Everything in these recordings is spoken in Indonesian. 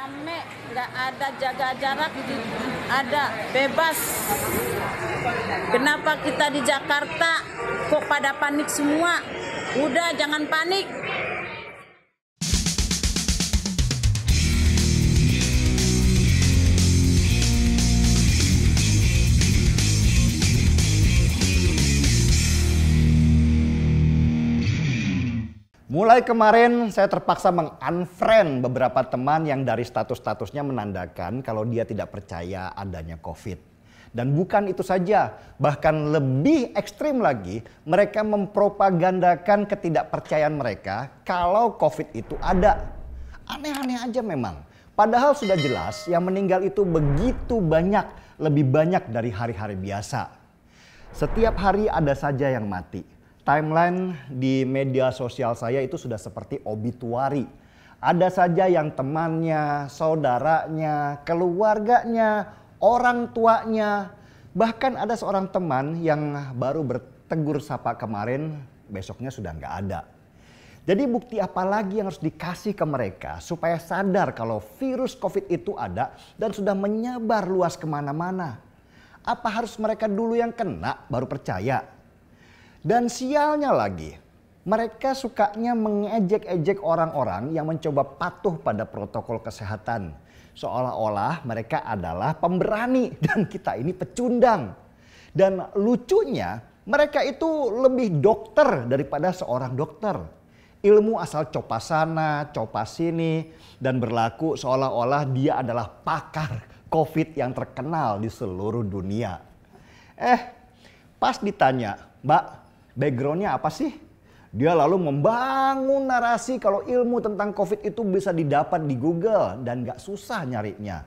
Rame, nggak ada jaga jarak, ada bebas. Kenapa kita di Jakarta kok pada panik semua? Udah, jangan panik. Mulai kemarin saya terpaksa meng-unfriend beberapa teman yang dari status-statusnya menandakan kalau dia tidak percaya adanya COVID. Dan bukan itu saja, bahkan lebih ekstrim lagi, mereka mempropagandakan ketidakpercayaan mereka kalau COVID itu ada. Aneh-aneh aja memang. Padahal sudah jelas yang meninggal itu begitu banyak, lebih banyak dari hari-hari biasa. Setiap hari ada saja yang mati. Timeline di media sosial saya itu sudah seperti obituari. Ada saja yang temannya, saudaranya, keluarganya, orang tuanya. Bahkan ada seorang teman yang baru bertegur sapa kemarin, besoknya sudah nggak ada. Jadi bukti apa lagi yang harus dikasih ke mereka supaya sadar kalau virus COVID itu ada dan sudah menyebar luas kemana-mana? Apa harus mereka dulu yang kena baru percaya? Dan sialnya lagi, mereka sukanya mengejek-ejek orang-orang yang mencoba patuh pada protokol kesehatan. Seolah-olah mereka adalah pemberani dan kita ini pecundang. Dan lucunya mereka itu lebih dokter daripada seorang dokter. Ilmu asal copa sana, copa sini dan berlaku seolah-olah dia adalah pakar COVID yang terkenal di seluruh dunia. Pas ditanya, "Mbak, backgroundnya apa sih?" Dia lalu membangun narasi kalau ilmu tentang COVID itu bisa didapat di Google dan gak susah nyarinya.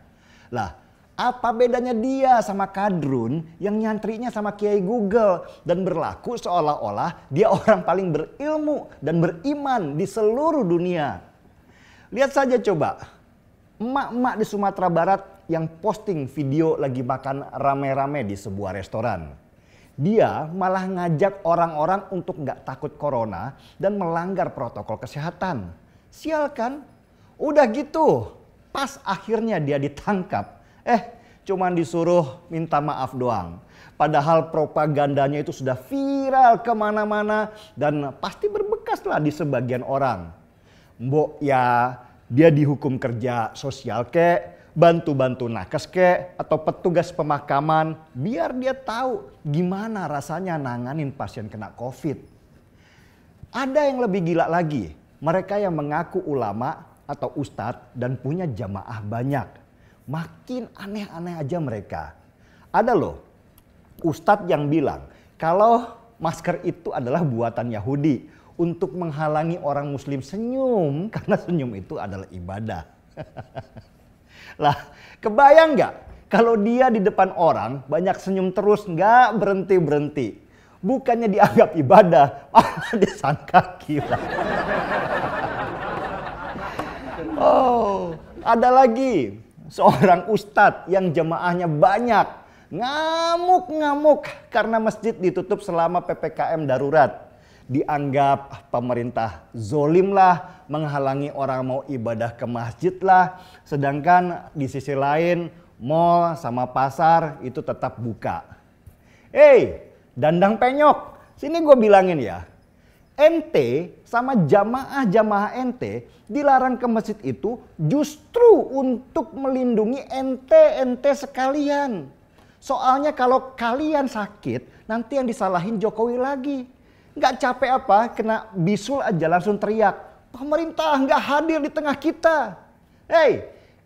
Lah, apa bedanya dia sama Kadrun yang nyantrinya sama Kiai Google dan berlaku seolah-olah dia orang paling berilmu dan beriman di seluruh dunia. Lihat saja coba, emak-emak di Sumatera Barat yang posting video lagi makan rame-rame di sebuah restoran. Dia malah ngajak orang-orang untuk nggak takut corona dan melanggar protokol kesehatan. Sial kan? Udah gitu, pas akhirnya dia ditangkap. Cuman disuruh minta maaf doang. Padahal propagandanya itu sudah viral kemana-mana dan pasti berbekas lah di sebagian orang. Mbok ya dia dihukum kerja sosial kek, bantu-bantu nakes kek, atau petugas pemakaman biar dia tahu gimana rasanya nanganin pasien kena COVID. Ada yang lebih gila lagi, mereka yang mengaku ulama atau ustadz dan punya jamaah banyak. Makin aneh-aneh aja mereka. Ada loh ustadz yang bilang kalau masker itu adalah buatan Yahudi untuk menghalangi orang muslim senyum karena senyum itu adalah ibadah. Lah, kebayang nggak kalau dia di depan orang banyak senyum terus nggak berhenti-berhenti. Bukannya dianggap ibadah, malah disangka gila. Oh, ada lagi seorang ustadz yang jemaahnya banyak. Ngamuk-ngamuk karena masjid ditutup selama PPKM darurat. Dianggap pemerintah zolim lah, menghalangi orang mau ibadah ke masjid lah. Sedangkan di sisi lain mall sama pasar itu tetap buka. Dandang penyok, sini gue bilangin ya. Ente sama jamaah-jamaah ente dilarang ke masjid itu justru untuk melindungi ente sekalian. Soalnya kalau kalian sakit nanti yang disalahin Jokowi lagi. Nggak capek apa kena bisul aja langsung teriak, pemerintah nggak hadir di tengah kita.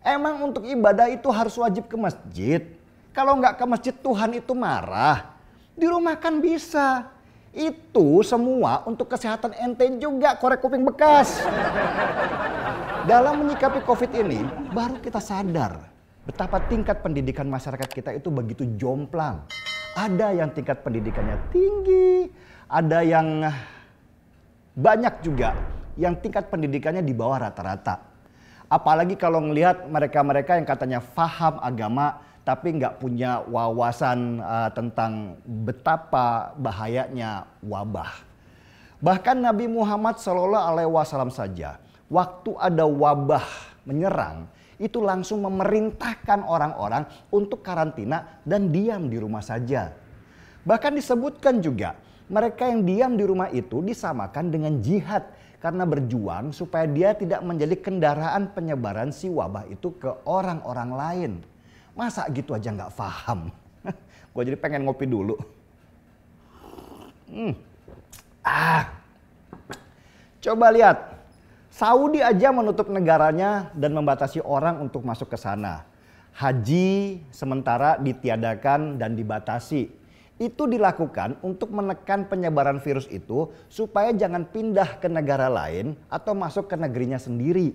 Emang untuk ibadah itu harus wajib ke masjid? Kalau nggak ke masjid Tuhan itu marah. Di rumah kan bisa. Itu semua untuk kesehatan ente juga, korek kuping bekas. Dalam menyikapi COVID ini baru kita sadar betapa tingkat pendidikan masyarakat kita itu begitu jomplang. Ada yang tingkat pendidikannya tinggi, ada yang banyak juga yang tingkat pendidikannya di bawah rata-rata. Apalagi kalau ngelihat mereka-mereka yang katanya paham agama tapi nggak punya wawasan tentang betapa bahayanya wabah. Bahkan Nabi Muhammad SAW saja waktu ada wabah menyerang itu langsung memerintahkan orang-orang untuk karantina dan diam di rumah saja. Bahkan disebutkan juga mereka yang diam di rumah itu disamakan dengan jihad karena berjuang supaya dia tidak menjadi kendaraan penyebaran si wabah itu ke orang-orang lain. Masa gitu aja nggak paham? Gue jadi pengen ngopi dulu. Coba lihat, Saudi aja menutup negaranya dan membatasi orang untuk masuk ke sana. Haji sementara ditiadakan dan dibatasi. Itu dilakukan untuk menekan penyebaran virus itu supaya jangan pindah ke negara lain atau masuk ke negerinya sendiri.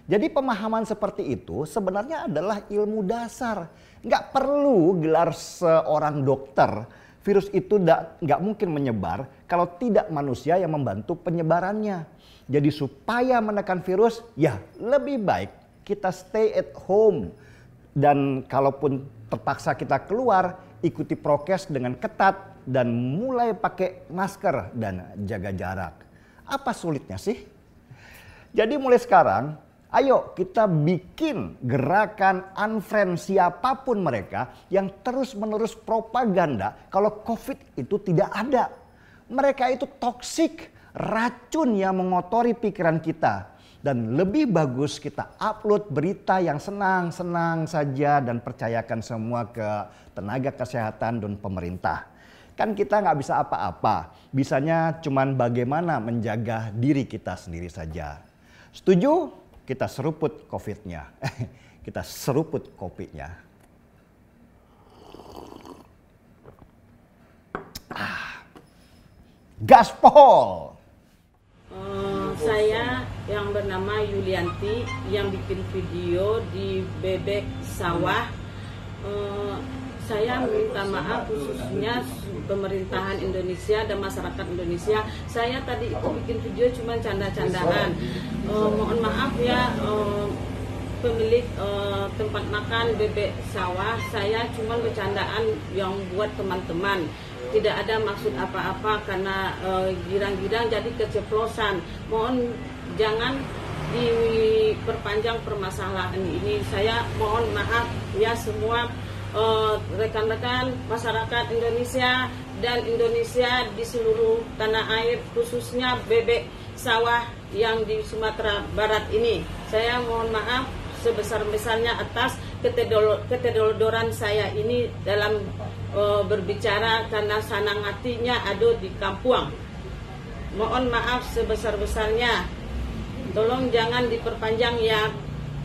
Jadi pemahaman seperti itu sebenarnya adalah ilmu dasar. Nggak perlu gelar seorang dokter. Virus itu nggak mungkin menyebar kalau tidak manusia yang membantu penyebarannya. Jadi supaya menekan virus, ya lebih baik kita stay at home. Dan kalaupun terpaksa kita keluar, ikuti prokes dengan ketat dan mulai pakai masker dan jaga jarak. Apa sulitnya sih? Jadi mulai sekarang, ayo kita bikin gerakan unfriend siapapun mereka yang terus-menerus propaganda kalau COVID itu tidak ada. Mereka itu toksik, racun yang mengotori pikiran kita. Dan lebih bagus kita upload berita yang senang-senang saja dan percayakan semua ke tenaga kesehatan dan pemerintah. Kan kita nggak bisa apa-apa, bisanya cuman bagaimana menjaga diri kita sendiri saja. Setuju? Kita seruput COVID-nya. Kita seruput kopinya. Gaspol! Saya yang bernama Yulianti yang bikin video di Bebek Sawah. Saya minta maaf khususnya pemerintahan Indonesia dan masyarakat Indonesia. Saya tadi itu bikin video cuma canda-candaan. Mohon maaf ya pemilik tempat makan Bebek Sawah. Saya cuma bercandaan yang buat teman-teman. Tidak ada maksud apa-apa karena girang-girang jadi keceplosan. Mohon jangan diperpanjang permasalahan ini. Saya mohon maaf ya semua rekan-rekan masyarakat Indonesia dan Indonesia di seluruh tanah air, khususnya Bebek Sawah yang di Sumatera Barat ini. Saya mohon maaf sebesar-besarnya atas keteledoran saya ini dalam berbicara karena sanang hatinya ada di Kampuang. Mohon maaf sebesar-besarnya. Tolong jangan diperpanjang ya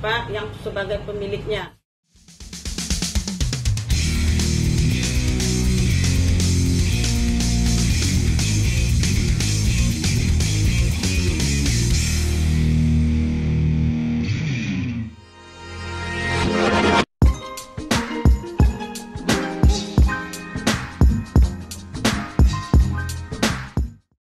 Pak yang sebagai pemiliknya.